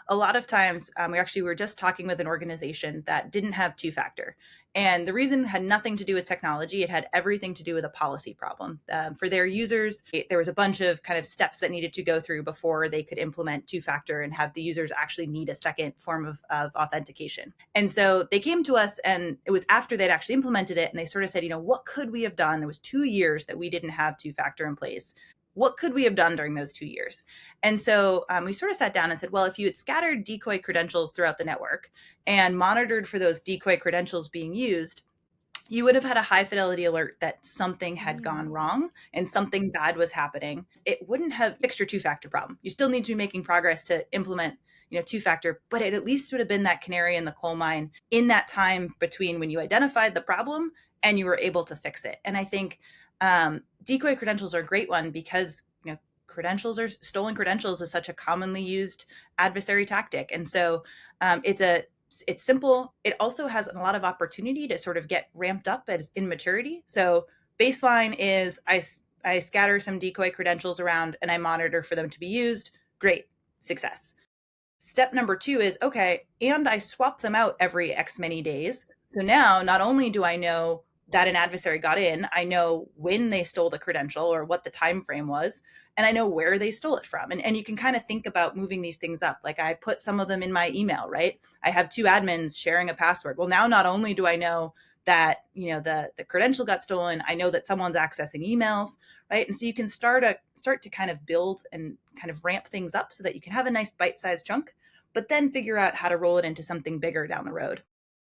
a lot of times we were just talking with an organization that didn't have two-factor. And the reason had nothing to do with technology. It had everything to do with a policy problem. For their users, there was a bunch of kind of steps that needed to go through before they could implement two-factor and have the users actually need a second form of authentication. And so they came to us, and it was after they'd actually implemented it, and they sort of said, what could we have done? It was 2 years that we didn't have two-factor in place. What could we have done during those 2 years? And so we sort of sat down and said, well, if you had scattered decoy credentials throughout the network and monitored for those decoy credentials being used, you would have had a high fidelity alert that something had gone Mm. wrong and something bad was happening. It wouldn't have fixed your two-factor problem. You still need to be making progress to implement two-factor, but it at least would have been that canary in the coal mine in that time between when you identified the problem and you were able to fix it. And I think decoy credentials are a great one because credentials are stolen credentials is such a commonly used adversary tactic. And so it's simple. It also has a lot of opportunity to sort of get ramped up as in maturity. So baseline is I scatter some decoy credentials around and I monitor for them to be used. Great, success. Step number two is okay, and I swap them out every X many days. So now not only do I know that an adversary got in, I know when they stole the credential or what the time frame was, and I know where they stole it from. And you can kind of think about moving these things up. Like I put some of them in my email, right? I have two admins sharing a password. Well, now not only do I know that the credential got stolen, I know that someone's accessing emails, right? And so you can start to kind of build and kind of ramp things up so that you can have a nice bite-sized chunk, but then figure out how to roll it into something bigger down the road.